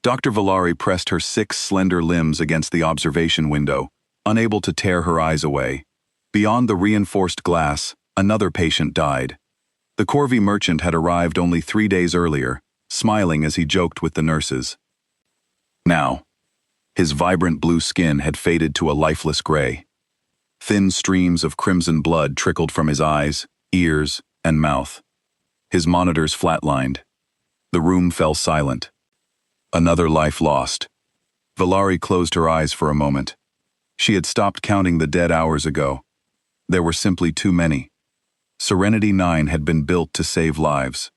Dr. Valari pressed her 6 slender limbs against the observation window, unable to tear her eyes away. Beyond the reinforced glass, another patient died. The Corvi merchant had arrived only 3 days earlier, smiling as he joked with the nurses. Now, his vibrant blue skin had faded to a lifeless gray. Thin streams of crimson blood trickled from his eyes, ears, and mouth. His monitors flatlined. The room fell silent. Another life lost. Valari closed her eyes for a moment. She had stopped counting the dead hours ago. There were simply too many. Serenity 9 had been built to save lives.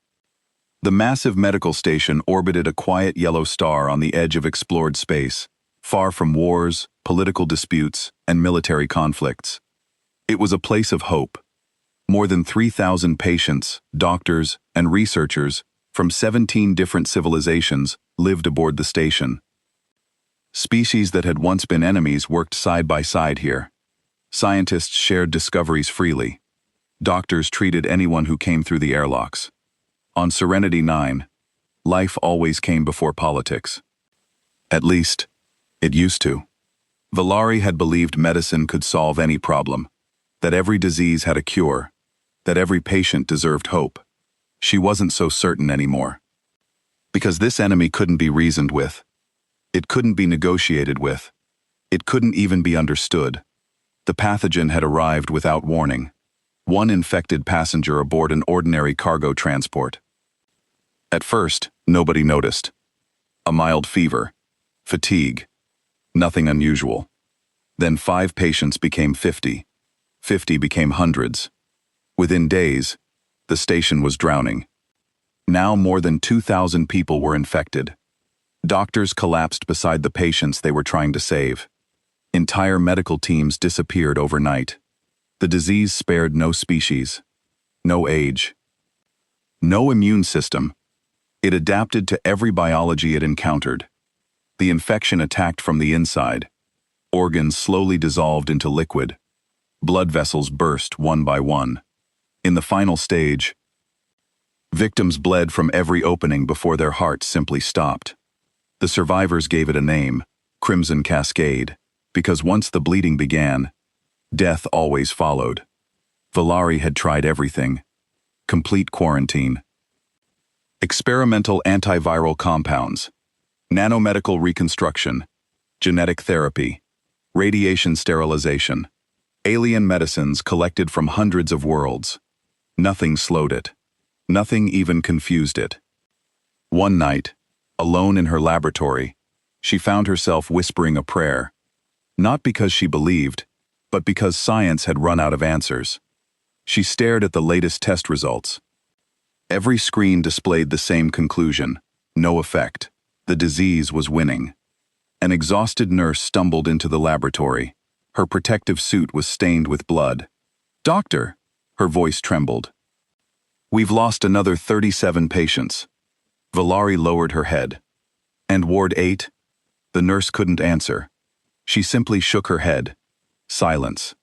The massive medical station orbited a quiet yellow star on the edge of explored space, far from wars, political disputes, and military conflicts. It was a place of hope. More than 3,000 patients, doctors, and researchers from 17 different civilizations lived aboard the station. Species that had once been enemies worked side by side here. Scientists shared discoveries freely. Doctors treated anyone who came through the airlocks. On Serenity 9, life always came before politics. At least, it used to. Valari had believed medicine could solve any problem, that every disease had a cure, that every patient deserved hope. She wasn't so certain anymore. Because this enemy couldn't be reasoned with. It couldn't be negotiated with. It couldn't even be understood. The pathogen had arrived without warning. One infected passenger aboard an ordinary cargo transport. At first, nobody noticed. A mild fever, fatigue, nothing unusual. Then 5 patients became 50. 50 became hundreds. Within days, the station was drowning. Now more than 2,000 people were infected. Doctors collapsed beside the patients they were trying to save. Entire medical teams disappeared overnight. The disease spared no species, no age, no immune system. It adapted to every biology it encountered. The infection attacked from the inside. Organs slowly dissolved into liquid. Blood vessels burst one by one. In the final stage, victims bled from every opening before their hearts simply stopped. The survivors gave it a name, Crimson Cascade, because once the bleeding began, death always followed. Valari had tried everything. Complete quarantine. Experimental antiviral compounds, nanomedical reconstruction, genetic therapy, radiation sterilization, alien medicines collected from hundreds of worlds. Nothing slowed it. Nothing even confused it. One night, alone in her laboratory, she found herself whispering a prayer. Not because she believed, but because science had run out of answers. She stared at the latest test results. Every screen displayed the same conclusion: no effect. The disease was winning. An exhausted nurse stumbled into the laboratory. Her protective suit was stained with blood. "Doctor," her voice trembled. "We've lost another 37 patients." Valari lowered her head. "And Ward 8? The nurse couldn't answer. She simply shook her head. Silence.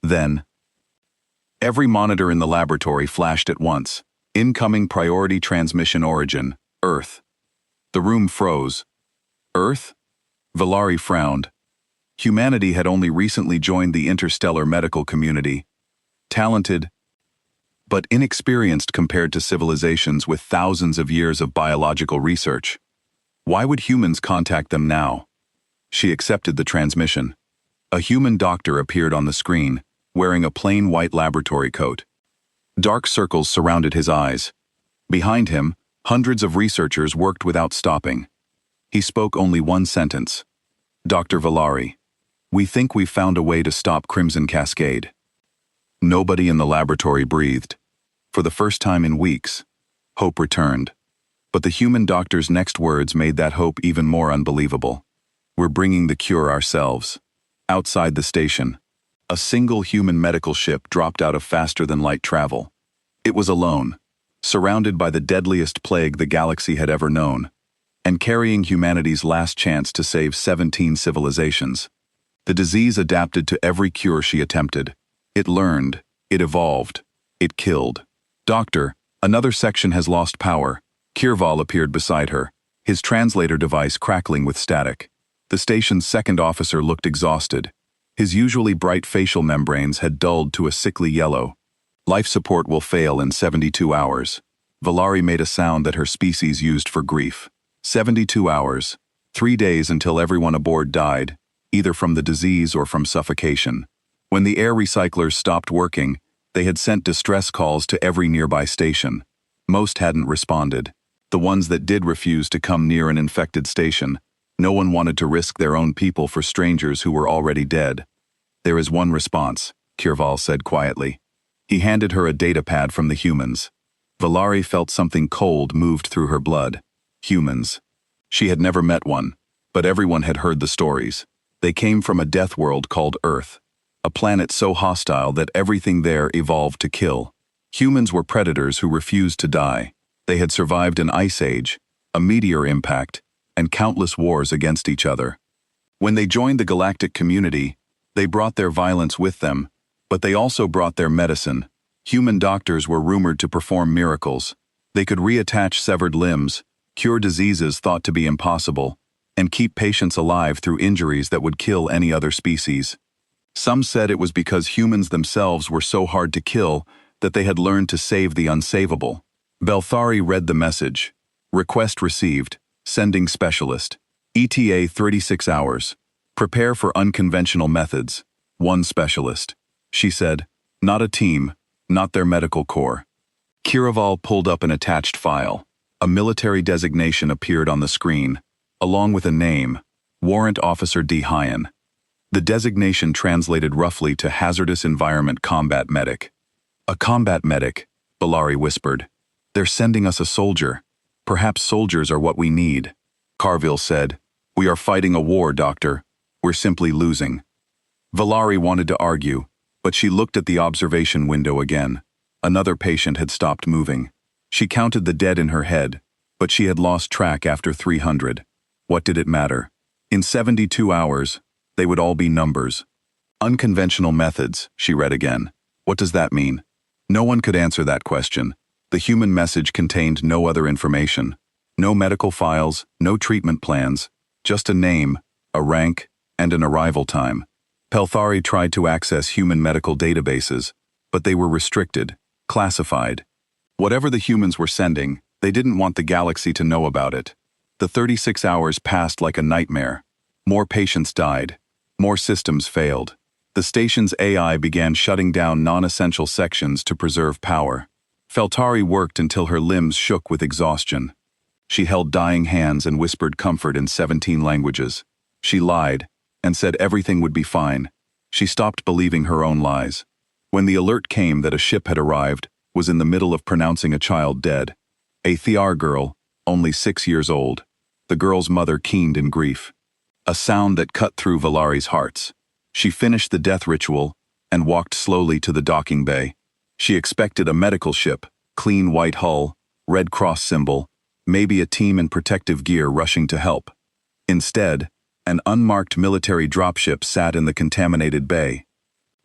Then, every monitor in the laboratory flashed at once. Incoming priority transmission origin, Earth. The room froze. Earth? Valari frowned. Humanity had only recently joined the interstellar medical community. Talented, but inexperienced compared to civilizations with thousands of years of biological research. Why would humans contact them now? She accepted the transmission. A human doctor appeared on the screen, wearing a plain white laboratory coat. Dark circles surrounded his eyes. Behind him, hundreds of researchers worked without stopping. He spoke only one sentence. "Dr. Valari, we think we've found a way to stop Crimson Cascade." Nobody in the laboratory breathed. For the first time in weeks, hope returned. But the human doctor's next words made that hope even more unbelievable. "We're bringing the cure ourselves." Outside the station, a single human medical ship dropped out of faster-than-light travel. It was alone, surrounded by the deadliest plague the galaxy had ever known, and carrying humanity's last chance to save 17 civilizations. The disease adapted to every cure she attempted. It learned, it evolved, it killed. "Doctor, another section has lost power." Kirval appeared beside her, his translator device crackling with static. The station's second officer looked exhausted. His usually bright facial membranes had dulled to a sickly yellow. Life support will fail in 72 hours. Valari made a sound that her species used for grief. 72 hours. 3 days until everyone aboard died, either from the disease or from suffocation. When the air recyclers stopped working, they had sent distress calls to every nearby station. Most hadn't responded. The ones that did refused to come near an infected station. No one wanted to risk their own people for strangers who were already dead. There is one response, Kirval said quietly. He handed her a datapad from the humans. Valari felt something cold moved through her blood. Humans. She had never met one, but everyone had heard the stories. They came from a death world called Earth, a planet so hostile that everything there evolved to kill. Humans were predators who refused to die. They had survived an ice age, a meteor impact, and countless wars against each other. When they joined the galactic community, they brought their violence with them, but they also brought their medicine. Human doctors were rumored to perform miracles. They could reattach severed limbs, cure diseases thought to be impossible, and keep patients alive through injuries that would kill any other species. Some said it was because humans themselves were so hard to kill that they had learned to save the unsavable. Belthari read the message. Request received. Sending specialist. ETA 36 hours. Prepare for unconventional methods. 1 specialist. She said, not a team, not their medical corps. Kiraval pulled up an attached file. A military designation appeared on the screen, along with a name, Warrant Officer D. Hyan. The designation translated roughly to Hazardous Environment Combat Medic. A combat medic, Valari whispered. They're sending us a soldier. Perhaps soldiers are what we need. Carville said, we are fighting a war, Doctor. We're simply losing. Valari wanted to argue, but she looked at the observation window again. Another patient had stopped moving. She counted the dead in her head, but she had lost track after 300. What did it matter? In 72 hours, they would all be numbers. Unconventional methods, she read again. What does that mean? No one could answer that question. The human message contained no other information. No medical files, no treatment plans, just a name, a rank, and an arrival time. Pelthari tried to access human medical databases, but they were restricted, classified. Whatever the humans were sending, they didn't want the galaxy to know about it. The 36 hours passed like a nightmare. More patients died. More systems failed. The station's AI began shutting down non-essential sections to preserve power. Feltari worked until her limbs shook with exhaustion. She held dying hands and whispered comfort in 17 languages. She lied, and said everything would be fine. She stopped believing her own lies. When the alert came that a ship had arrived, was in the middle of pronouncing a child dead. A Thiar girl, only 6 years old. The girl's mother keened in grief. A sound that cut through Valari's hearts. She finished the death ritual and walked slowly to the docking bay. She expected a medical ship, clean white hull, Red Cross symbol, maybe a team in protective gear rushing to help. Instead, an unmarked military dropship sat in the contaminated bay.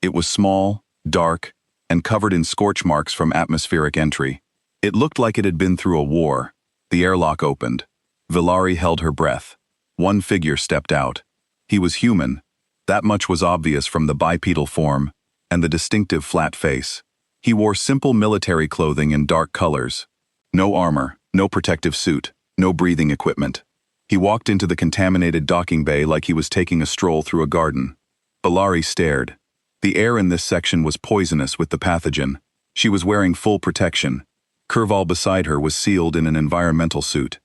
It was small, dark, and covered in scorch marks from atmospheric entry. It looked like it had been through a war. The airlock opened. Valari held her breath. One figure stepped out. He was human. That much was obvious from the bipedal form and the distinctive flat face. He wore simple military clothing in dark colors. No armor, no protective suit, no breathing equipment. He walked into the contaminated docking bay like he was taking a stroll through a garden. Valari stared. The air in this section was poisonous with the pathogen. She was wearing full protection. Kurval beside her was sealed in an environmental suit.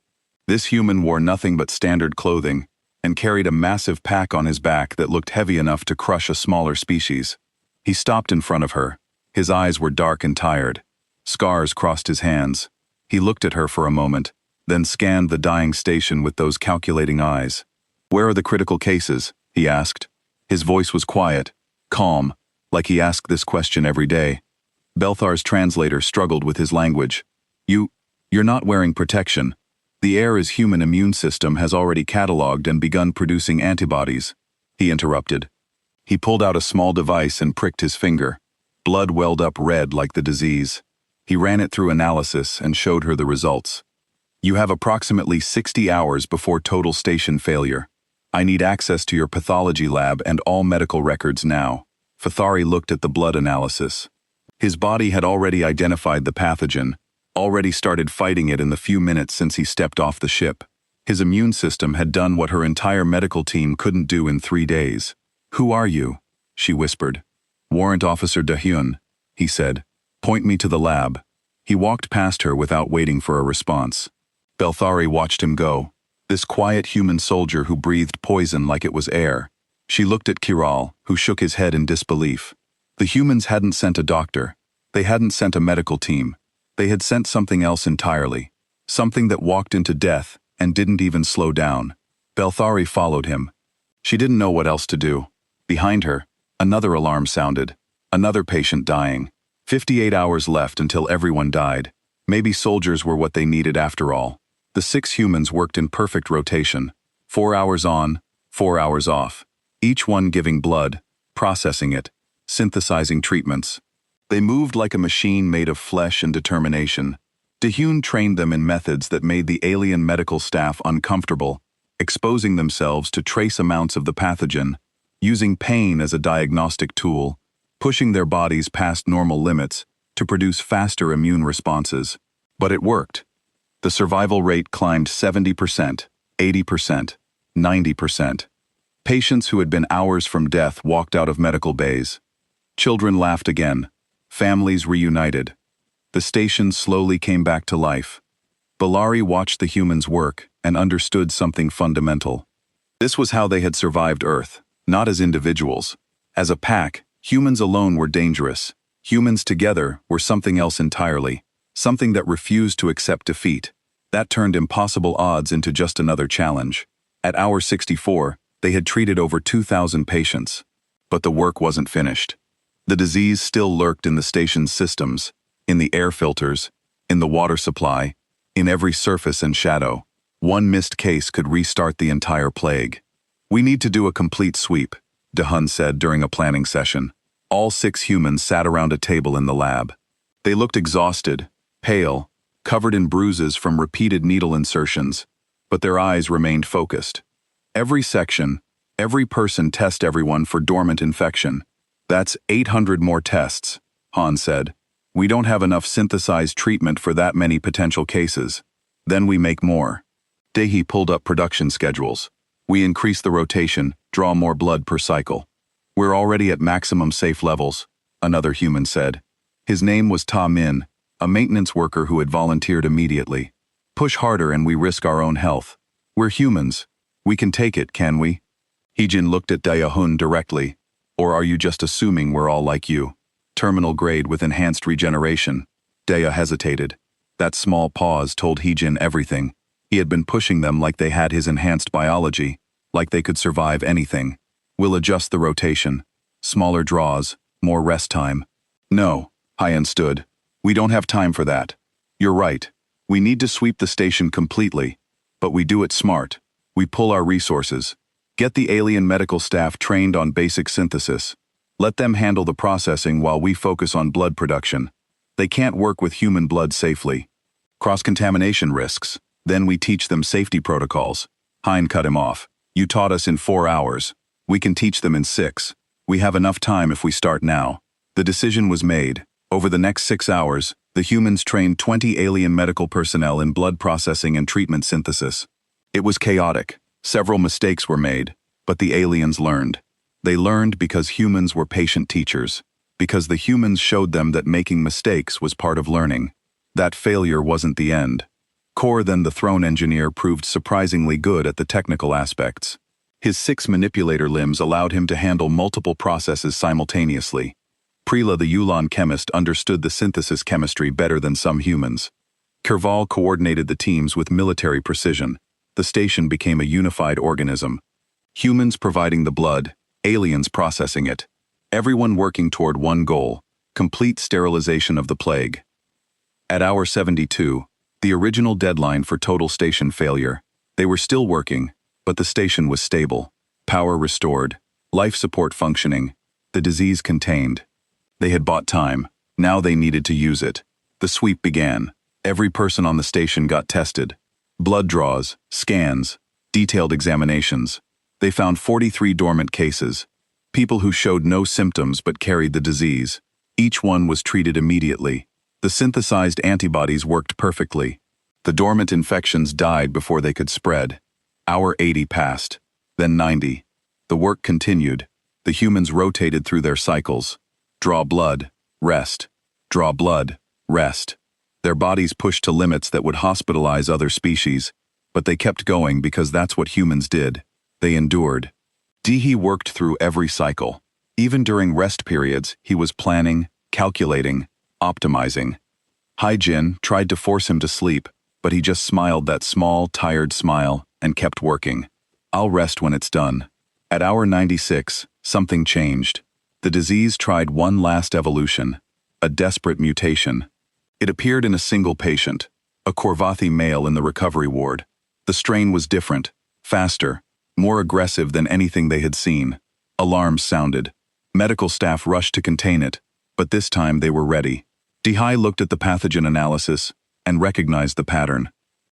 This human wore nothing but standard clothing and carried a massive pack on his back that looked heavy enough to crush a smaller species. He stopped in front of her. His eyes were dark and tired. Scars crossed his hands. He looked at her for a moment, then scanned the dying station with those calculating eyes. "Where are the critical cases?" he asked. His voice was quiet, calm, like he asked this question every day. Belthar's translator struggled with his language. You're not wearing protection. The air's human immune system has already cataloged and begun producing antibodies," he interrupted. He pulled out a small device and pricked his finger. Blood welled up red like the disease. He ran it through analysis and showed her the results. You have approximately 60 hours before total station failure. I need access to your pathology lab and all medical records now. Fathari looked at the blood analysis. His body had already identified the pathogen, already started fighting it in the few minutes since he stepped off the ship. His immune system had done what her entire medical team couldn't do in 3 days. "Who are you?" she whispered. "Warrant Officer Dahyun," he said. "Point me to the lab." He walked past her without waiting for a response. Belthari watched him go. This quiet human soldier who breathed poison like it was air. She looked at Kiral, who shook his head in disbelief. The humans hadn't sent a doctor. They hadn't sent a medical team. They had sent something else entirely. Something that walked into death and didn't even slow down. Belthari followed him. She didn't know what else to do. Behind her, another alarm sounded. Another patient dying. 58 hours left until everyone died. Maybe soldiers were what they needed after all. The 6 humans worked in perfect rotation. 4 hours on, 4 hours off. Each one giving blood, processing it, synthesizing treatments. They moved like a machine made of flesh and determination. Dahyun trained them in methods that made the alien medical staff uncomfortable, exposing themselves to trace amounts of the pathogen, using pain as a diagnostic tool, pushing their bodies past normal limits to produce faster immune responses. But it worked. The survival rate climbed 70%, 80%, 90%. Patients who had been hours from death walked out of medical bays. Children laughed again. Families reunited. The station slowly came back to life. Bellari watched the humans work and understood something fundamental. This was how they had survived Earth, not as individuals. As a pack, humans alone were dangerous. Humans together were something else entirely, something that refused to accept defeat. That turned impossible odds into just another challenge. At hour 64, they had treated over 2,000 patients. But the work wasn't finished. The disease still lurked in the station's systems, in the air filters, in the water supply, in every surface and shadow. One missed case could restart the entire plague. "We need to do a complete sweep," Dahyun said during a planning session. All 6 humans sat around a table in the lab. They looked exhausted, pale, covered in bruises from repeated needle insertions, but their eyes remained focused. Every section, every person test everyone for dormant infection. "That's 800 more tests," Han said. "We don't have enough synthesized treatment for that many potential cases. Then we make more." Dahi pulled up production schedules. "We increase the rotation, draw more blood per cycle." "We're already at maximum safe levels," another human said. His name was Ta Min, a maintenance worker who had volunteered immediately. "Push harder and we risk our own health. We're humans. We can take it, can we?" Heejin looked at Dahyun directly. "Or are you just assuming we're all like you? Terminal grade with enhanced regeneration." Daya hesitated. That small pause told Heejin everything. He had been pushing them like they had his enhanced biology, like they could survive anything. "We'll adjust the rotation. Smaller draws, more rest time." "No," Hyan stood. "We don't have time for that. You're right. We need to sweep the station completely. But we do it smart. We pull our resources. Get the alien medical staff trained on basic synthesis. Let them handle the processing while we focus on blood production. They can't work with human blood safely. Cross-contamination risks. Then we teach them safety protocols." Hein cut him off. "You taught us in 4 hours. We can teach them in 6. We have enough time if we start now." The decision was made. Over the next 6 hours, the humans trained 20 alien medical personnel in blood processing and treatment synthesis. It was chaotic. Several mistakes were made, but the aliens learned. They learned because humans were patient teachers, because the humans showed them that making mistakes was part of learning. That failure wasn't the end. Kor, then the throne engineer, proved surprisingly good at the technical aspects. His 6 manipulator limbs allowed him to handle multiple processes simultaneously. Prila, the Yulan chemist, understood the synthesis chemistry better than some humans. Kerval coordinated the teams with military precision. The station became a unified organism. Humans providing the blood, aliens processing it. Everyone working toward one goal: complete sterilization of the plague. At hour 72, the original deadline for total station failure, they were still working, but the station was stable. Power restored, life support functioning, the disease contained. They had bought time. Now they needed to use it. The sweep began. Every person on the station got tested. Blood draws, scans, detailed examinations. They found 43 dormant cases. People who showed no symptoms but carried the disease. Each one was treated immediately. The synthesized antibodies worked perfectly. The dormant infections died before they could spread. Hour 80 passed, then 90. The work continued. The humans rotated through their cycles. Draw blood, rest. Draw blood, rest. Their bodies pushed to limits that would hospitalize other species, but they kept going because that's what humans did. They endured. Dehe worked through every cycle. Even during rest periods, he was planning, calculating, optimizing. Hai-Jin tried to force him to sleep, but he just smiled that small, tired smile and kept working. I'll rest when it's done. At hour 96, something changed. The disease tried one last evolution, a desperate mutation. It appeared in a single patient, a Korvathi male in the recovery ward. The strain was different, faster, more aggressive than anything they had seen. Alarms sounded. Medical staff rushed to contain it, but this time they were ready. Dehe looked at the pathogen analysis and recognized the pattern.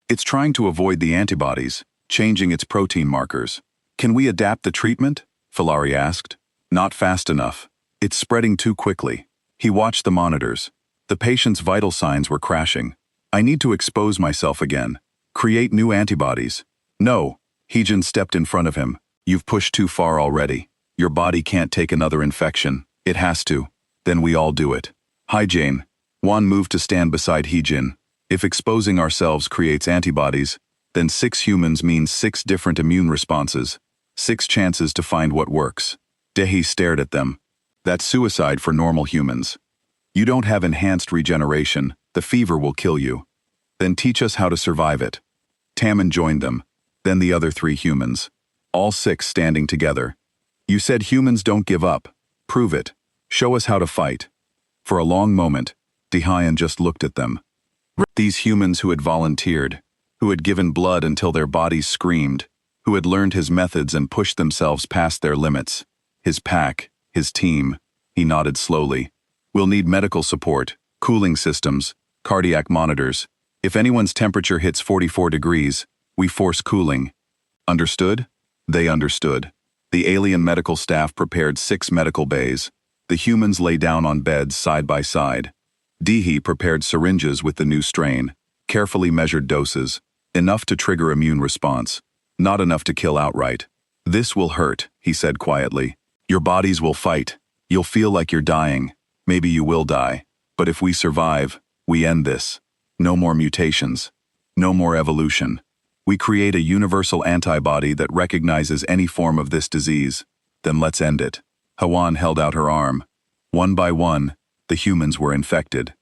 It's trying to avoid the antibodies, changing its protein markers. Can we adapt the treatment? Filari asked. Not fast enough. It's spreading too quickly. He watched the monitors. The patient's vital signs were crashing. I need to expose myself again. Create new antibodies. No. Hai-Jin stepped in front of him. You've pushed too far already. Your body can't take another infection. It has to. Then we all do it. Hai-Jin. Juan moved to stand beside Hai-Jin. If exposing ourselves creates antibodies, then 6 humans means 6 different immune responses. 6 chances to find what works. Dehe stared at them. That's suicide for normal humans. You don't have enhanced regeneration. The fever will kill you. Then teach us how to survive it. Tammin joined them. Then the other 3 humans. All 6 standing together. You said humans don't give up. Prove it. Show us how to fight. For a long moment, Dehe just looked at them. These humans who had volunteered, who had given blood until their bodies screamed, who had learned his methods and pushed themselves past their limits. His pack, his team. He nodded slowly. We'll need medical support, cooling systems, cardiac monitors. If anyone's temperature hits 44 degrees, we force cooling. Understood? They understood. The alien medical staff prepared 6 medical bays. The humans lay down on beds side by side. Dehe prepared syringes with the new strain, carefully measured doses, enough to trigger immune response, not enough to kill outright. This will hurt, he said quietly. Your bodies will fight. You'll feel like you're dying. Maybe you will die. But if we survive, we end this. No more mutations. No more evolution. We create a universal antibody that recognizes any form of this disease. Then let's end it. Hawan held out her arm. One by one, the humans were infected.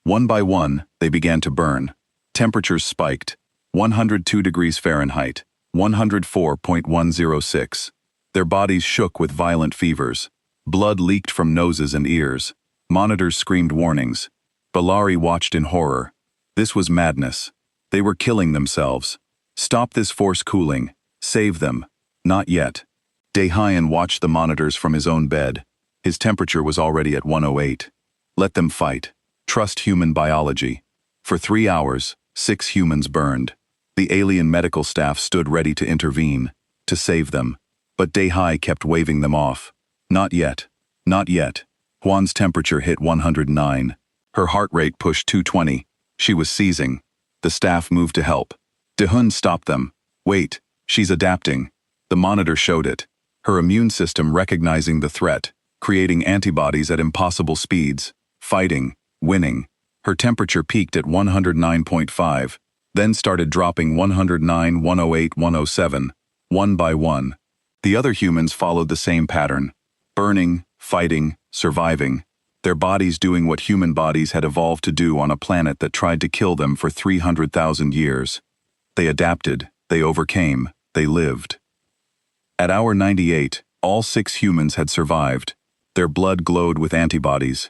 One by one, they began to burn. Temperatures spiked. 102 degrees Fahrenheit, 104.106. Their bodies shook with violent fevers. Blood leaked from noses and ears. Monitors screamed warnings. Filari watched in horror. This was madness. They were killing themselves. Stop this force cooling. Save them. Not yet. Dehe watched the monitors from his own bed. His temperature was already at 108. Let them fight. Trust human biology. For 3 hours, 6 humans burned. The alien medical staff stood ready to intervene, to save them. But Dehe kept waving them off. Not yet. Not yet. Juan's temperature hit 109. Her heart rate pushed 220. She was seizing. The staff moved to help. Dehun stopped them. Wait, she's adapting. The monitor showed it. Her immune system recognizing the threat, creating antibodies at impossible speeds, fighting, winning. Her temperature peaked at 109.5, then started dropping 109, 108, 107, one by one. The other humans followed the same pattern. Burning, fighting, surviving. Their bodies doing what human bodies had evolved to do on a planet that tried to kill them for 300,000 years. They adapted, they overcame, they lived. At hour 98, all 6 humans had survived. Their blood glowed with antibodies.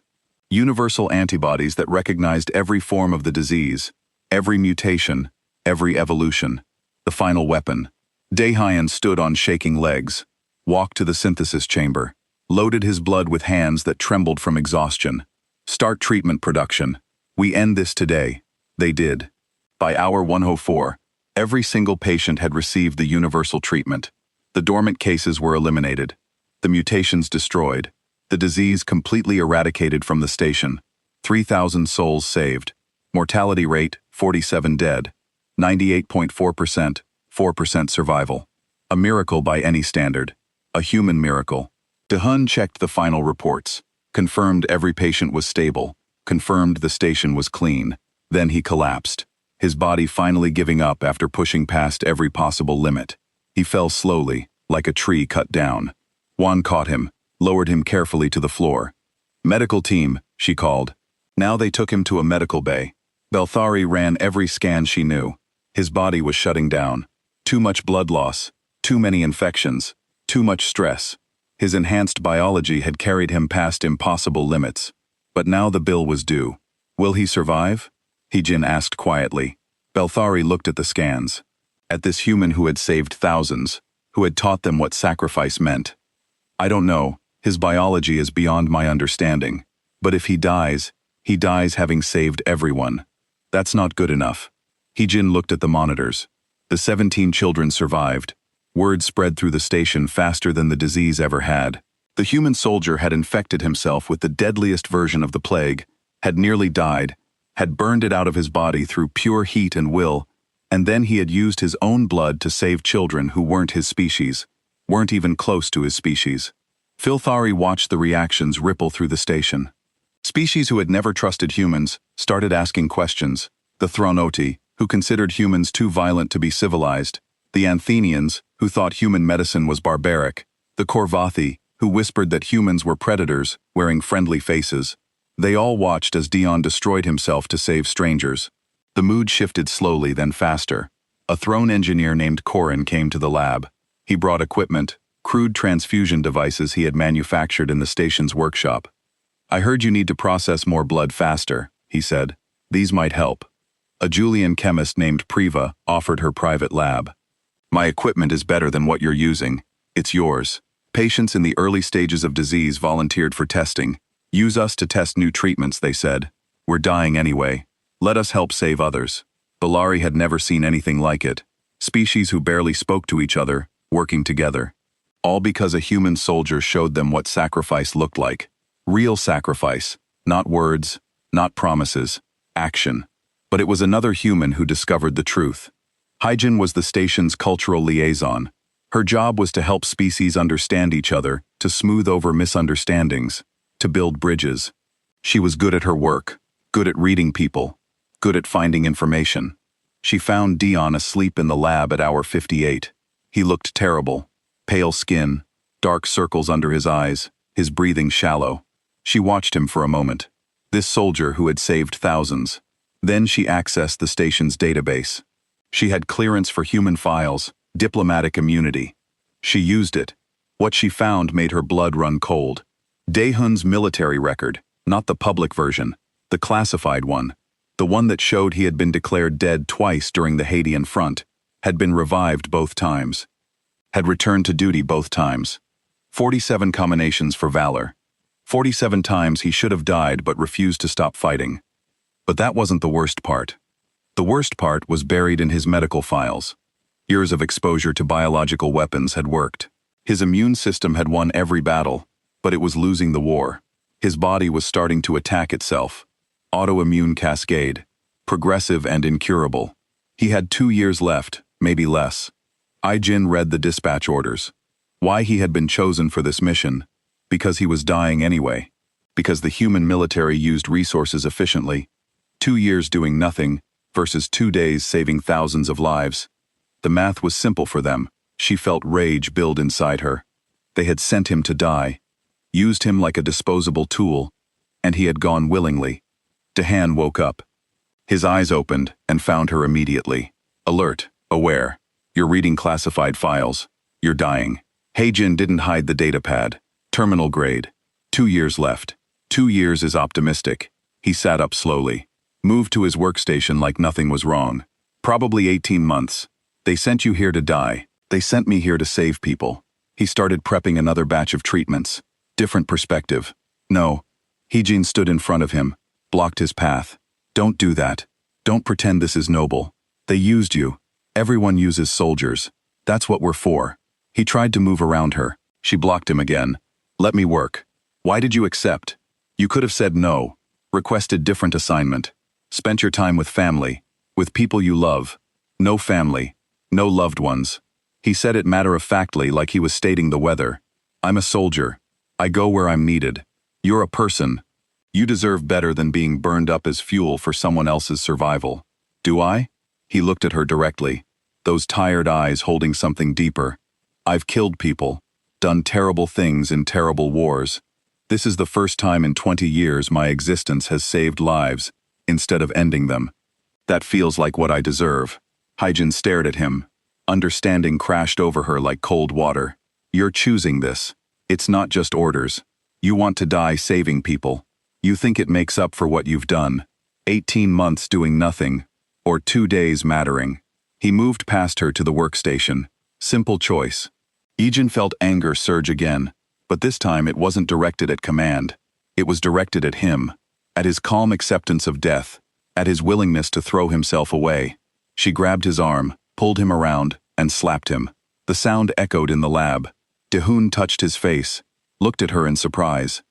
Universal antibodies that recognized every form of the disease, every mutation, every evolution. The final weapon. Dehe stood on shaking legs, walked to the synthesis chamber, loaded his blood with hands that trembled from exhaustion. Start treatment production. We end this today. They did. By hour 104, Every single patient had received the universal treatment. The dormant cases were eliminated, the mutations destroyed, the disease completely eradicated from the station. 3,000 souls saved. Mortality rate, 47 dead. 98.4%, 4% survival. A miracle by any standard. A human miracle. DeHun checked the final reports, confirmed every patient was stable, confirmed the station was clean. Then he collapsed, his body finally giving up after pushing past every possible limit. He fell slowly, like a tree cut down. Juan caught him, lowered him carefully to the floor. "Medical team," she called. Now they took him to a medical bay. Belthari ran every scan she knew. His body was shutting down. Too much blood loss, too many infections, too much stress. His enhanced biology had carried him past impossible limits. But now the bill was due. "Will he survive?" Heejin asked quietly. Belthari looked at the scans. At this human who had saved thousands, who had taught them what sacrifice meant. "I don't know, his biology is beyond my understanding. But if he dies having saved everyone. That's not good enough." Heejin looked at the monitors. The 17 children survived. Word spread through the station faster than the disease ever had. The human soldier had infected himself with the deadliest version of the plague, had nearly died, had burned it out of his body through pure heat and will, and then he had used his own blood to save children who weren't his species, weren't even close to his species. Filthari watched the reactions ripple through the station. Species who had never trusted humans started asking questions. The Thronoti, who considered humans too violent to be civilized. The Anthenians, who thought human medicine was barbaric. The Korvathi, who whispered that humans were predators, wearing friendly faces. They all watched as Dion destroyed himself to save strangers. The mood shifted slowly, then faster. A throne engineer named Korin came to the lab. He brought equipment, crude transfusion devices he had manufactured in the station's workshop. "I heard you need to process more blood faster," he said. "These might help." A Julian chemist named Priva offered her private lab. "My equipment is better than what you're using. It's yours." Patients in the early stages of disease volunteered for testing. "Use us to test new treatments," they said. "We're dying anyway. Let us help save others." Balari had never seen anything like it. Species who barely spoke to each other, working together. All because a human soldier showed them what sacrifice looked like. Real sacrifice, not words, not promises, action. But it was another human who discovered the truth. Hyjin was the station's cultural liaison. Her job was to help species understand each other, to smooth over misunderstandings, to build bridges. She was good at her work, good at reading people, good at finding information. She found Dion asleep in the lab at hour 58. He looked terrible. Pale skin, dark circles under his eyes, his breathing shallow. She watched him for a moment. This soldier who had saved thousands. Then she accessed the station's database. She had clearance for human files, diplomatic immunity. She used it. What she found made her blood run cold. Daehun's military record, not the public version, the classified one, the one that showed he had been declared dead twice during the Haitian front, had been revived both times, had returned to duty both times. 47 combinations for valor. 47 times he should have died but refused to stop fighting. But that wasn't the worst part. The worst part was buried in his medical files. Years of exposure to biological weapons had worked. His immune system had won every battle, but it was losing the war. His body was starting to attack itself. Autoimmune cascade. Progressive and incurable. He had 2 years left, maybe less. Hyjin read the dispatch orders. Why he had been chosen for this mission? Because he was dying anyway. Because the human military used resources efficiently. 2 years doing nothing versus 2 days saving thousands of lives. The math was simple for them. She felt rage build inside her. They had sent him to die, used him like a disposable tool, and he had gone willingly. Dehan woke up. His eyes opened and found her immediately. Alert, aware. You're reading classified files. You're dying. Hyjin didn't hide the datapad. Terminal grade. 2 years left. 2 years is optimistic. He sat up slowly. Moved to his workstation like nothing was wrong. Probably 18 months. They sent you here to die. They sent me here to save people. He started prepping another batch of treatments. Different perspective. No. Hyjin stood in front of him, blocked his path. Don't do that. Don't pretend this is noble. They used you. Everyone uses soldiers. That's what we're for. He tried to move around her. She blocked him again. Let me work. Why did you accept? You could have said no, requested different assignment, spent your time with family, with people you love. No family, no loved ones. He said it matter-of-factly like he was stating the weather. I'm a soldier. I go where I'm needed. You're a person. You deserve better than being burned up as fuel for someone else's survival. Do I? He looked at her directly, those tired eyes holding something deeper. I've killed people, done terrible things in terrible wars. This is the first time in 20 years my existence has saved lives, instead of ending them. That feels like what I deserve. Hyjin stared at him. Understanding crashed over her like cold water. You're choosing this. It's not just orders. You want to die saving people. You think it makes up for what you've done. 18 months doing nothing. Or 2 days mattering. He moved past her to the workstation. Simple choice. Hyjin felt anger surge again, but this time it wasn't directed at command. It was directed at him, at his calm acceptance of death, at his willingness to throw himself away. She grabbed his arm, pulled him around, and slapped him. The sound echoed in the lab. Dahoon touched his face, looked at her in surprise.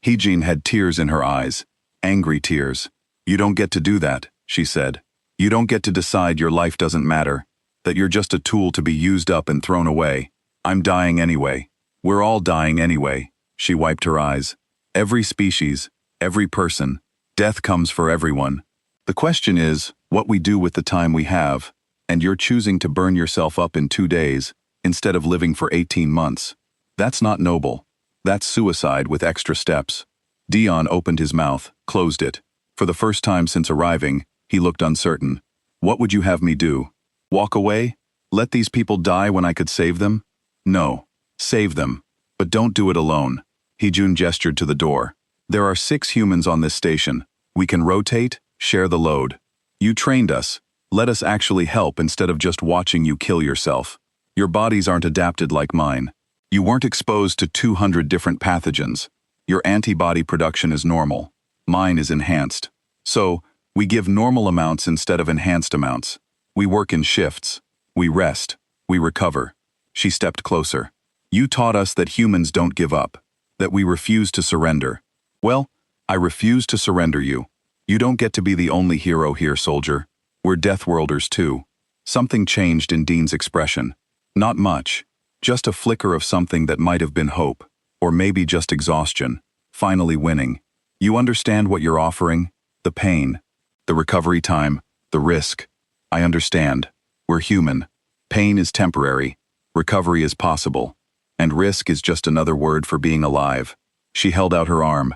Hyjin had tears in her eyes, angry tears. You don't get to do that, she said. You don't get to decide your life doesn't matter, that you're just a tool to be used up and thrown away. I'm dying anyway. We're all dying anyway. She wiped her eyes. Every species, every person, death comes for everyone. The question is, what we do with the time we have, and you're choosing to burn yourself up in 2 days, instead of living for 18 months. That's not noble. That's suicide with extra steps. Dion opened his mouth, closed it. For the first time since arriving, he looked uncertain. What would you have me do? Walk away? Let these people die when I could save them? No. Save them. But don't do it alone. Hyjin gestured to the door. There are 6 humans on this station. We can rotate, share the load. You trained us. Let us actually help instead of just watching you kill yourself. Your bodies aren't adapted like mine. You weren't exposed to 200 different pathogens. Your antibody production is normal. Mine is enhanced. So, we give normal amounts instead of enhanced amounts. We work in shifts. We rest. We recover. She stepped closer. You taught us that humans don't give up, that we refuse to surrender. Well, I refuse to surrender you. You don't get to be the only hero here, soldier. We're Deathworlders too. Something changed in Dean's expression. Not much. Just a flicker of something that might have been hope, or maybe just exhaustion. Finally winning. You understand what you're offering? The pain. The recovery time, the risk. I understand. We're human. Pain is temporary. Recovery is possible. And risk is just another word for being alive. She held out her arm.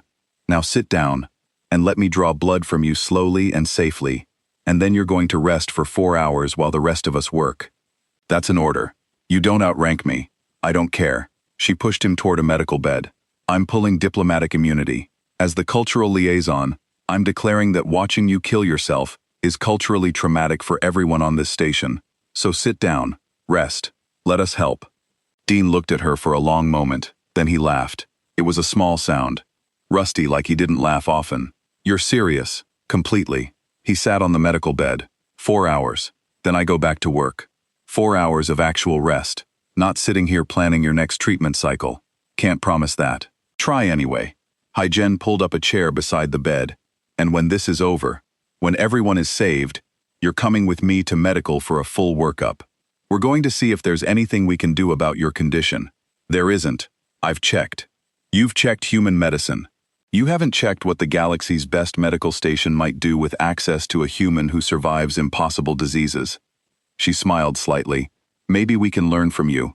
Now sit down, and let me draw blood from you slowly and safely, and then you're going to rest for 4 hours while the rest of us work. That's an order. You don't outrank me. I don't care. She pushed him toward a medical bed. I'm pulling diplomatic immunity. As the cultural liaison, I'm declaring that watching you kill yourself is culturally traumatic for everyone on this station. So sit down, rest, let us help. Dean looked at her for a long moment, then he laughed. It was a small sound, rusty like he didn't laugh often. You're serious, completely. He sat on the medical bed. 4 hours, then I go back to work. 4 hours of actual rest, not sitting here planning your next treatment cycle. Can't promise that. Try anyway. Hyjin pulled up a chair beside the bed. And when this is over, when everyone is saved, you're coming with me to medical for a full workup. We're going to see if there's anything we can do about your condition. There isn't. I've checked. You've checked human medicine. You haven't checked what the galaxy's best medical station might do with access to a human who survives impossible diseases. She smiled slightly. Maybe we can learn from you.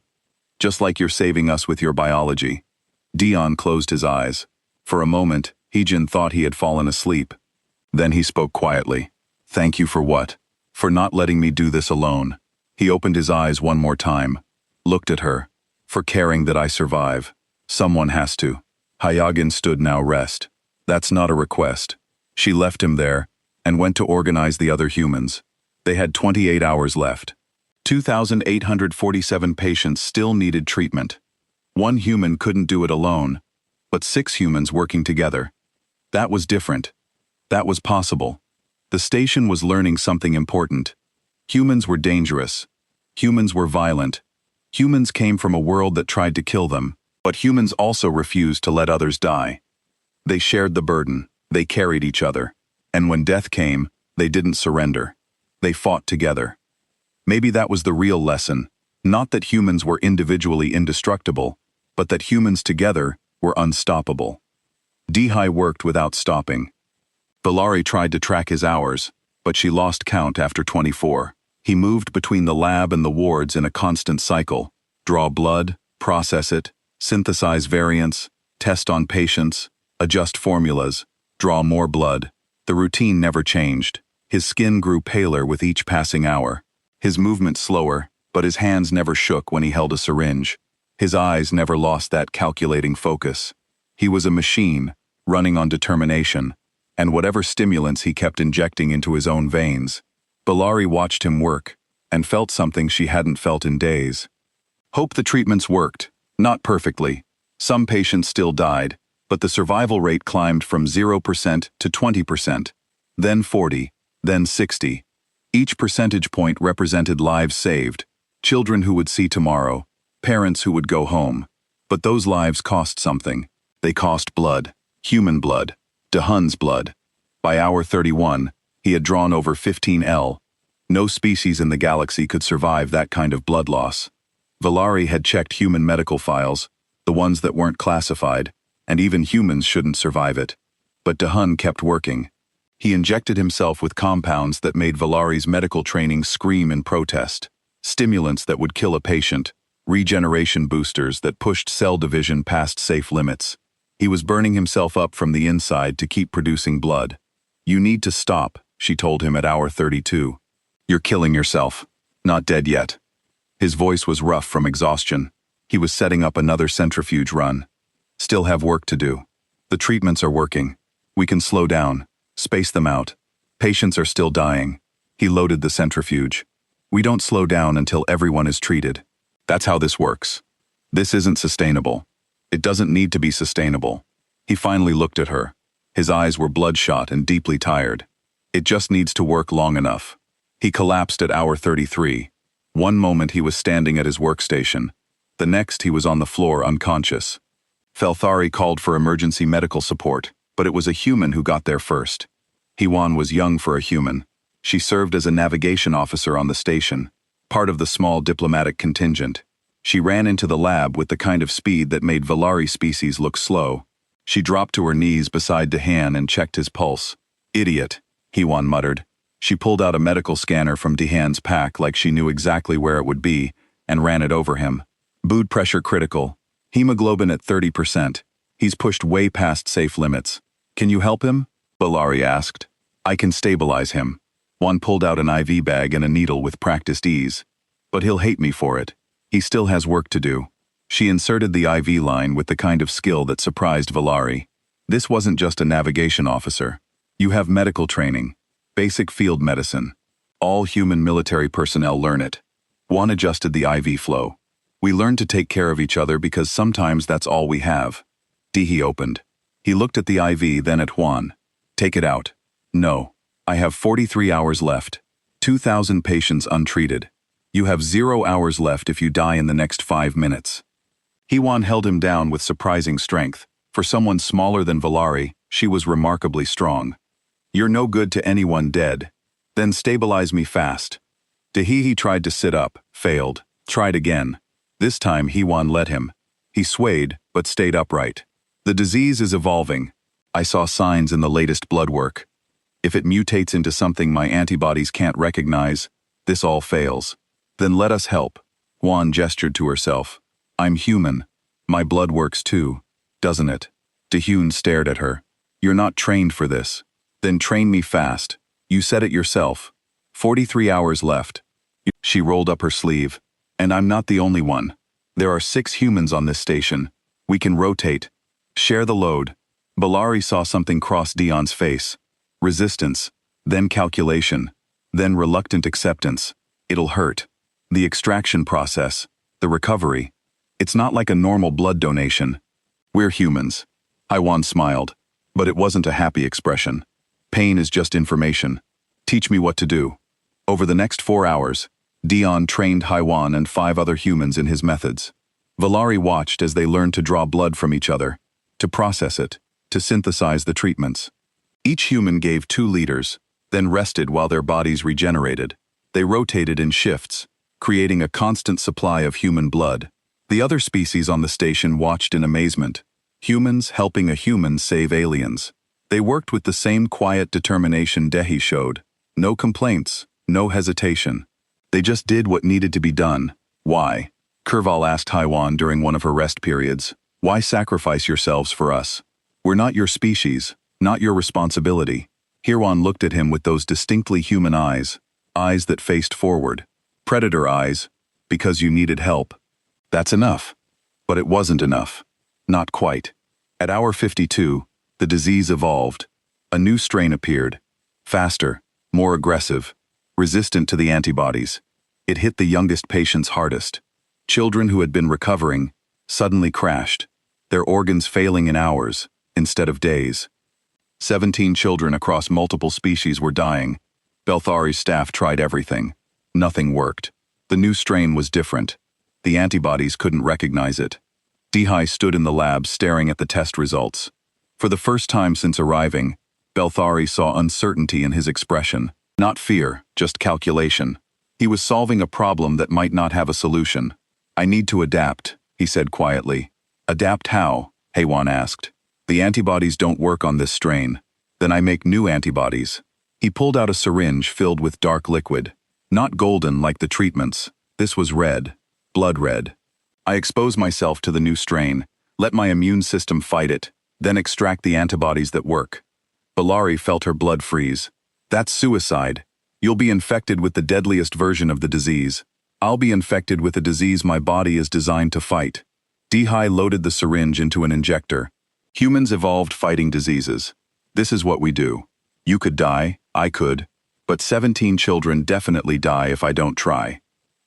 Just like you're saving us with your biology. Dion closed his eyes. For a moment, Hyjin thought he had fallen asleep. Then he spoke quietly. Thank you for what? For not letting me do this alone. He opened his eyes one more time, looked at her. For caring that I survive. Someone has to. Hyjin stood now rest. That's not a request. She left him there, and went to organize the other humans. They had 28 hours left. 2,847 patients still needed treatment. 1 human couldn't do it alone, but 6 humans working together. That was different. That was possible. The station was learning something important. Humans were dangerous. Humans were violent. Humans came from a world that tried to kill them, but humans also refused to let others die. They shared the burden, they carried each other, and when death came, they didn't surrender. They fought together. Maybe that was the real lesson, not that humans were individually indestructible, but that humans together were unstoppable. Dihai worked without stopping. Valari tried to track his hours, but she lost count after 24. He moved between the lab and the wards in a constant cycle: draw blood, process it, synthesize variants, test on patients, adjust formulas, draw more blood. The routine never changed. His skin grew paler with each passing hour. His movement slower, but his hands never shook when he held a syringe. His eyes never lost that calculating focus. He was a machine, running on determination, and whatever stimulants he kept injecting into his own veins. Valari watched him work, and felt something she hadn't felt in days. Hope the treatments worked, not perfectly. Some patients still died, but the survival rate climbed from 0% to 20%, then 40, then 60. Each percentage point represented lives saved, children who would see tomorrow, parents who would go home. But those lives cost something. They cost blood, human blood, Dehun's blood. By hour 31, he had drawn over 15L. No species in the galaxy could survive that kind of blood loss. Valari had checked human medical files, the ones that weren't classified, and even humans shouldn't survive it. But Dehun kept working. He injected himself with compounds that made Valari's medical training scream in protest. Stimulants that would kill a patient, regeneration boosters that pushed cell division past safe limits. He was burning himself up from the inside to keep producing blood. "You need to stop," she told him at hour 32. "You're killing yourself. Not dead yet." His voice was rough from exhaustion. He was setting up another centrifuge run. "Still have work to do. The treatments are working. We can slow down, space them out. Patients are still dying." He loaded the centrifuge. "We don't slow down until everyone is treated. That's how this works. This isn't sustainable. It doesn't need to be sustainable." He finally looked at her. His eyes were bloodshot and deeply tired. "It just needs to work long enough." He collapsed at hour 33. One moment he was standing at his workstation. The next he was on the floor unconscious. Felthari called for emergency medical support, but it was a human who got there first. Hewan was young for a human. She served as a navigation officer on the station, part of the small diplomatic contingent. She ran into the lab with the kind of speed that made Valari species look slow. She dropped to her knees beside Dehan and checked his pulse. "Idiot," Hewan muttered. She pulled out a medical scanner from Dehan's pack like she knew exactly where it would be, and ran it over him. "Blood pressure critical. Hemoglobin at 30%. He's pushed way past safe limits. Can you help him?" Valari asked. "I can stabilize him." Juan pulled out an IV bag and a needle with practiced ease. "But he'll hate me for it. He still has work to do." She inserted the IV line with the kind of skill that surprised Valari. This wasn't just a navigation officer. You have medical training. Basic field medicine. All human military personnel learn it. Juan adjusted the IV flow. "We learn to take care of each other because sometimes that's all we have." Dihi opened. He looked at the IV, then at Juan. "Take it out." "No. I have 43 hours left. 2,000 patients untreated. You have 0 hours left if you die in the next 5 minutes. Hewan held him down with surprising strength. For someone smaller than Valari, she was remarkably strong. "You're no good to anyone dead. Then stabilize me fast." Dehihi tried to sit up, failed, tried again. This time Hewan let him. He swayed, but stayed upright. "The disease is evolving. I saw signs in the latest blood work. If it mutates into something my antibodies can't recognize, this all fails. Then let us help." Juan gestured to herself. "I'm human. My blood works too, doesn't it?" Dehun stared at her. "You're not trained for this. Then train me fast. You said it yourself. 43 hours left." She rolled up her sleeve. "And I'm not the only one. There are 6 humans on this station. We can rotate. Share the load." Valari saw something cross Dion's face. Resistance, then calculation, then reluctant acceptance. It'll hurt. The extraction process, the recovery. It's not like a normal blood donation. We're humans. Haiwan smiled, but it wasn't a happy expression. Pain is just information. Teach me what to do. Over the next 4 hours, Dion trained Haiwan and 5 other humans in his methods. Valari watched as they learned to draw blood from each other, to process it, to synthesize the treatments. Each human gave 2 liters, then rested while their bodies regenerated. They rotated in shifts, creating a constant supply of human blood. The other species on the station watched in amazement. Humans helping a human save aliens. They worked with the same quiet determination Dehi showed. No complaints, no hesitation. They just did what needed to be done. Why? Kurval asked Haiwan during one of her rest periods. Why sacrifice yourselves for us? We're not your species, not your responsibility. Haiwan looked at him with those distinctly human eyes that faced forward. Predator eyes, because you needed help. That's enough. But it wasn't enough. Not quite. At hour 52, the disease evolved. A new strain appeared. Faster, more aggressive, resistant to the antibodies. It hit the youngest patients hardest. Children who had been recovering suddenly crashed, their organs failing in hours instead of days. 17 children across multiple species were dying. Belthari's staff tried everything. Nothing worked. The new strain was different. The antibodies couldn't recognize it. Dehi stood in the lab staring at the test results. For the first time since arriving, Belthari saw uncertainty in his expression. Not fear, just calculation. He was solving a problem that might not have a solution. I need to adapt, he said quietly. Adapt how? Haiwan asked. The antibodies don't work on this strain. Then I make new antibodies. He pulled out a syringe filled with dark liquid. Not golden like the treatments. This was red. Blood red. I expose myself to the new strain, let my immune system fight it, then extract the antibodies that work. Valari felt her blood freeze. That's suicide. You'll be infected with the deadliest version of the disease. I'll be infected with a disease my body is designed to fight. Dehi loaded the syringe into an injector. Humans evolved fighting diseases. This is what we do. You could die, I could, but 17 children definitely die if I don't try.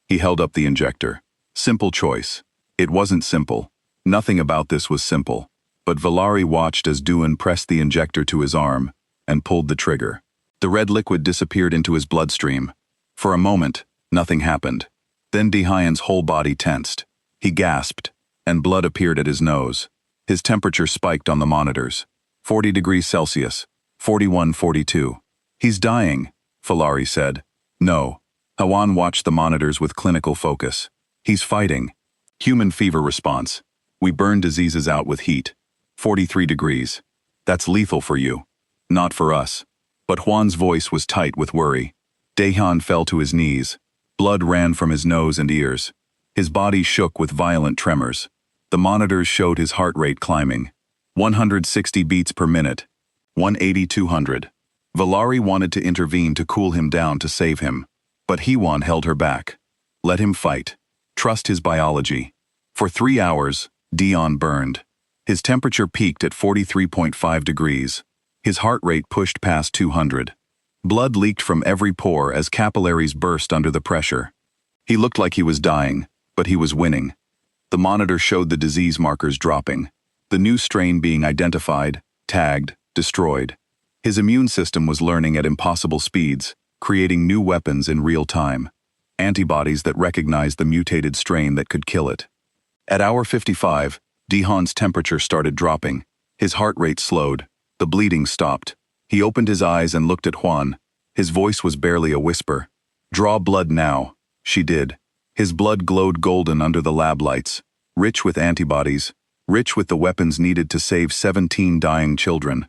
He held up the injector. Simple choice. It wasn't simple. Nothing about this was simple. But Valari watched as Duan pressed the injector to his arm and pulled the trigger. The red liquid disappeared into his bloodstream. For a moment, nothing happened. Then Dehian's whole body tensed. He gasped, and blood appeared at his nose. His temperature spiked on the monitors. 40 degrees Celsius, 41-42. He's dying, Valari said. No. Haiwan watched the monitors with clinical focus. He's fighting. Human fever response. We burn diseases out with heat. 43 degrees. That's lethal for you. Not for us. But Juan's voice was tight with worry. Dehan fell to his knees. Blood ran from his nose and ears. His body shook with violent tremors. The monitors showed his heart rate climbing. 160 beats per minute. 180-200. Valari wanted to intervene to cool him down to save him. But Haiwan held her back. Let him fight. Trust his biology. For 3 hours, Dion burned. His temperature peaked at 43.5 degrees. His heart rate pushed past 200. Blood leaked from every pore as capillaries burst under the pressure. He looked like he was dying, but he was winning. The monitor showed the disease markers dropping. The new strain being identified, tagged, destroyed. His immune system was learning at impossible speeds, creating new weapons in real time. Antibodies that recognized the mutated strain that could kill it. At hour 55, Dehan's temperature started dropping. His heart rate slowed. The bleeding stopped. He opened his eyes and looked at Juan. His voice was barely a whisper. Draw blood now. She did. His blood glowed golden under the lab lights, rich with antibodies, rich with the weapons needed to save 17 dying children.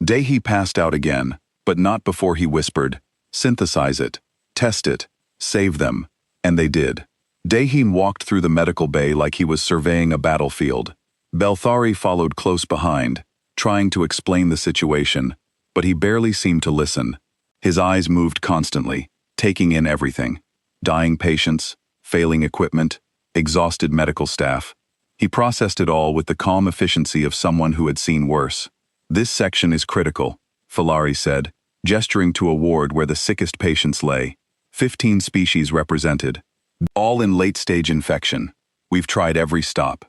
Dehi passed out again, but not before he whispered, synthesize it, test it, save them. And they did. Dehi walked through the medical bay like he was surveying a battlefield. Belthari followed close behind, trying to explain the situation, but he barely seemed to listen. His eyes moved constantly, taking in everything. Dying patients, failing equipment, exhausted medical staff. He processed it all with the calm efficiency of someone who had seen worse. This section is critical, Valari said, gesturing to a ward where the sickest patients lay. 15 species represented. All in late-stage infection. We've tried every stop.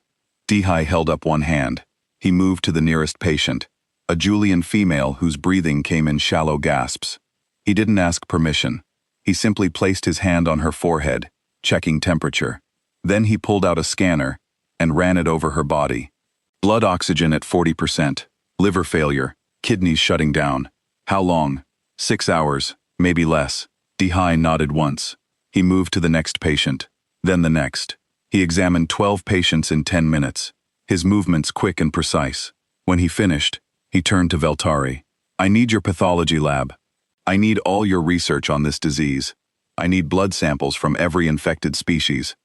Dehi held up one hand. He moved to the nearest patient, a Julian female whose breathing came in shallow gasps. He didn't ask permission. He simply placed his hand on her forehead, checking temperature. Then he pulled out a scanner and ran it over her body. Blood oxygen at 40%, liver failure, kidneys shutting down. How long? 6 hours, maybe less. Dehai nodded once. He moved to the next patient, then the next. He examined 12 patients in 10 minutes, his movements quick and precise. When he finished, he turned to Veltari. I need your pathology lab. I need all your research on this disease. I need blood samples from every infected species.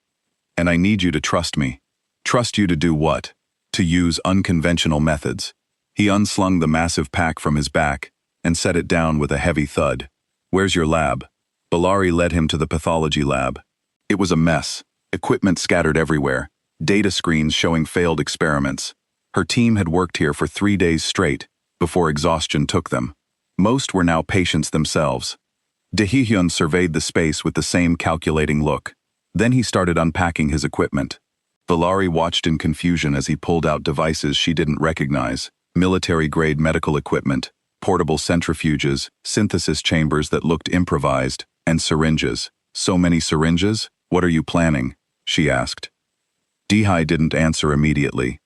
And I need you to trust me. Trust you to do what? To use unconventional methods. He unslung the massive pack from his back and set it down with a heavy thud. Where's your lab? Bellari led him to the pathology lab. It was a mess. Equipment scattered everywhere. Data screens showing failed experiments. Her team had worked here for 3 days straight before exhaustion took them. Most were now patients themselves. Dehyun surveyed the space with the same calculating look. Then he started unpacking his equipment. Bellari watched in confusion as he pulled out devices she didn't recognize. Military-grade medical equipment, portable centrifuges, synthesis chambers that looked improvised, and syringes. So many syringes? What are you planning? She asked. Dehai didn't answer immediately.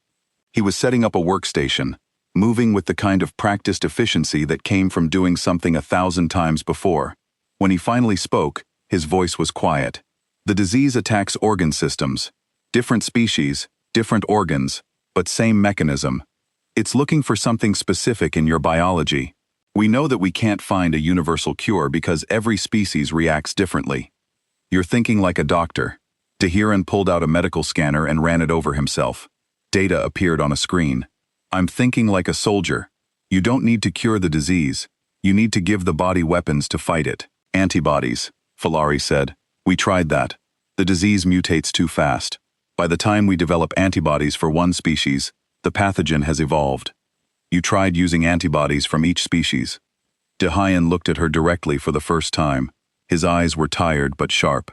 He was setting up a workstation, moving with the kind of practiced efficiency that came from doing something 1,000 times before. When he finally spoke, his voice was quiet. The disease attacks organ systems. Different species, different organs, but same mechanism. It's looking for something specific in your biology. We know that we can't find a universal cure because every species reacts differently. You're thinking like a doctor. Dahiran pulled out a medical scanner and ran it over himself. Data appeared on a screen. I'm thinking like a soldier. You don't need to cure the disease. You need to give the body weapons to fight it. Antibodies, Falari said. We tried that. The disease mutates too fast. By the time we develop antibodies for one species, the pathogen has evolved. You tried using antibodies from each species. Dehayan looked at her directly for the first time. His eyes were tired but sharp.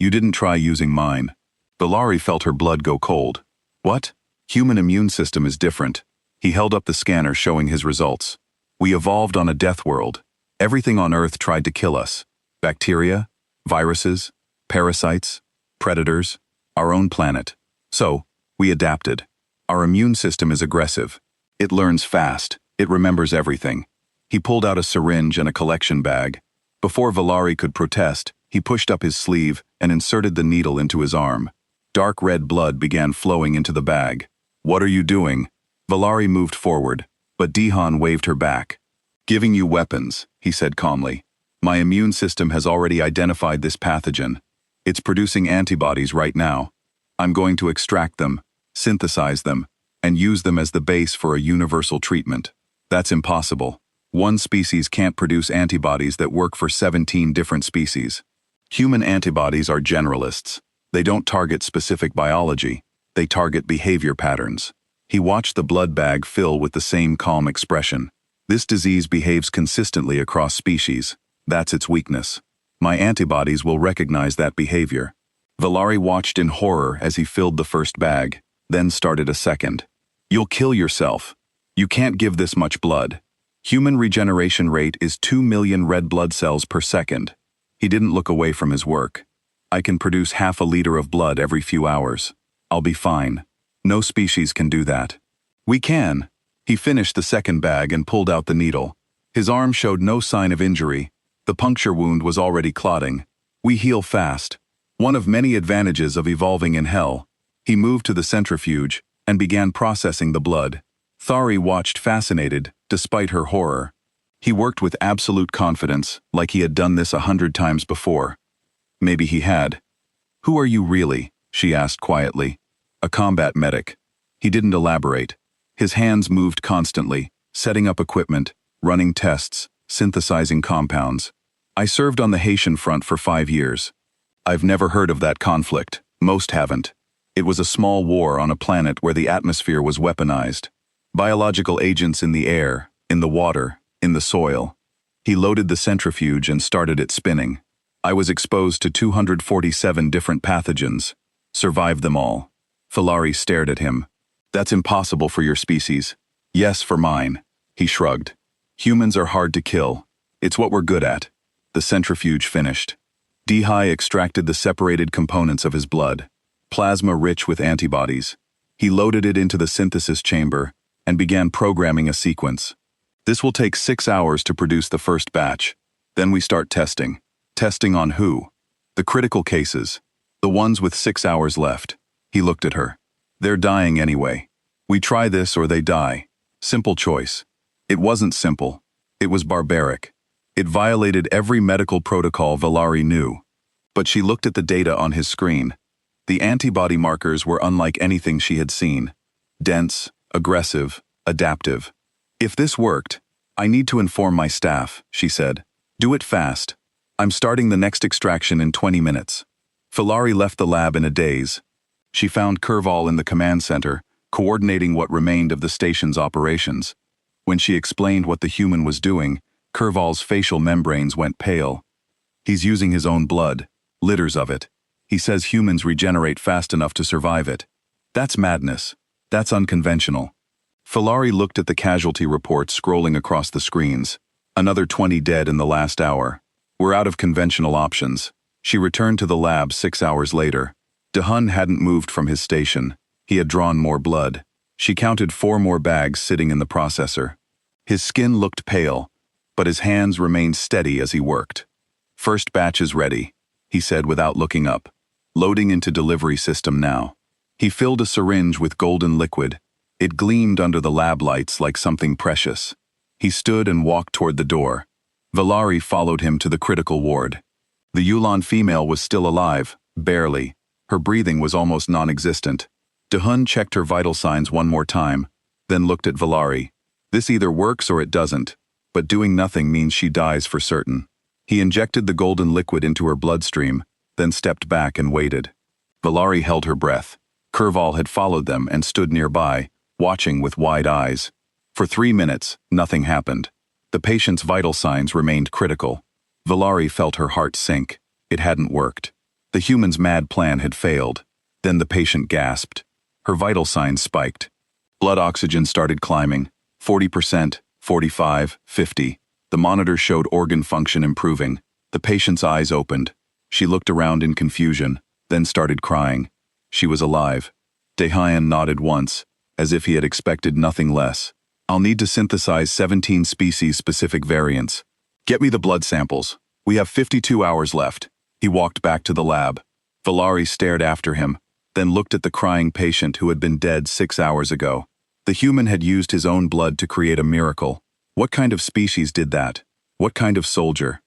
You didn't try using mine. Bellari felt her blood go cold. What? Human immune system is different. He held up the scanner showing his results. We evolved on a death world. Everything on Earth tried to kill us. Bacteria, viruses, parasites, predators, our own planet. So, we adapted. Our immune system is aggressive. It learns fast. It remembers everything. He pulled out a syringe and a collection bag. Before Valari could protest, he pushed up his sleeve and inserted the needle into his arm. Dark red blood began flowing into the bag. What are you doing? Valari moved forward, but Dihan waved her back. Giving you weapons, he said calmly. My immune system has already identified this pathogen. It's producing antibodies right now. I'm going to extract them, synthesize them, and use them as the base for a universal treatment. That's impossible. One species can't produce antibodies that work for 17 different species. Human antibodies are generalists. They don't target specific biology. They target behavior patterns. He watched the blood bag fill with the same calm expression. This disease behaves consistently across species. That's its weakness. My antibodies will recognize that behavior. Valari watched in horror as he filled the first bag, then started a second. You'll kill yourself. You can't give this much blood. Human regeneration rate is 2 million red blood cells per second. He didn't look away from his work. I can produce half a liter of blood every few hours. I'll be fine. No species can do that. We can. He finished the second bag and pulled out the needle. His arm showed no sign of injury. The puncture wound was already clotting. We heal fast. One of many advantages of evolving in hell. He moved to the centrifuge and began processing the blood. Thari watched fascinated, despite her horror. He worked with absolute confidence, like he had done this 100 times before. Maybe he had. Who are you really? She asked quietly. A combat medic. He didn't elaborate. His hands moved constantly, setting up equipment, running tests, synthesizing compounds. I served on the Haitian front for 5 years. I've never heard of that conflict. Most haven't. It was a small war on a planet where the atmosphere was weaponized. Biological agents in the air, in the water, in the soil. He loaded the centrifuge and started it spinning. I was exposed to 247 different pathogens. Survived them all. Falari stared at him. That's impossible for your species. Yes, for mine. He shrugged. Humans are hard to kill. It's what we're good at. The centrifuge finished. Dehi extracted the separated components of his blood, plasma rich with antibodies. He loaded it into the synthesis chamber and began programming a sequence. This will take 6 hours to produce the first batch. Then we start testing. Testing on who? The critical cases. The ones with 6 hours left. He looked at her. They're dying anyway. We try this or they die. Simple choice. It wasn't simple. It was barbaric. It violated every medical protocol Valari knew. But she looked at the data on his screen. The antibody markers were unlike anything she had seen. Dense, aggressive, adaptive. If this worked, I need to inform my staff, she said. Do it fast. I'm starting the next extraction in 20 minutes. Valari left the lab in a daze. She found Kurval in the command center, coordinating what remained of the station's operations. When she explained what the human was doing, Kurval's facial membranes went pale. He's using his own blood, litters of it. He says humans regenerate fast enough to survive it. That's madness. That's unconventional. Valari looked at the casualty reports scrolling across the screens. Another 20 dead in the last hour. We're out of conventional options. She returned to the lab 6 hours later. DeHun hadn't moved from his station. He had drawn more blood. She counted 4 more bags sitting in the processor. His skin looked pale, but his hands remained steady as he worked. First batch is ready, he said without looking up. Loading into delivery system now. He filled a syringe with golden liquid. It gleamed under the lab lights like something precious. He stood and walked toward the door. Valari followed him to the critical ward. The Yulan female was still alive, barely. Her breathing was almost non-existent. DeHun checked her vital signs one more time, then looked at Valari. This either works or it doesn't, but doing nothing means she dies for certain. He injected the golden liquid into her bloodstream, then stepped back and waited. Valari held her breath. Kurval had followed them and stood nearby, watching with wide eyes. For 3 minutes, nothing happened. The patient's vital signs remained critical. Valari felt her heart sink. It hadn't worked. The human's mad plan had failed. Then the patient gasped. Her vital signs spiked. Blood oxygen started climbing. 40%, 45, 50. The monitor showed organ function improving. The patient's eyes opened. She looked around in confusion, then started crying. She was alive. Dehayan nodded once, as if he had expected nothing less. I'll need to synthesize 17 species-specific variants. Get me the blood samples. We have 52 hours left. He walked back to the lab. Valari stared after him, then looked at the crying patient who had been dead 6 hours ago. The human had used his own blood to create a miracle. What kind of species did that? What kind of soldier?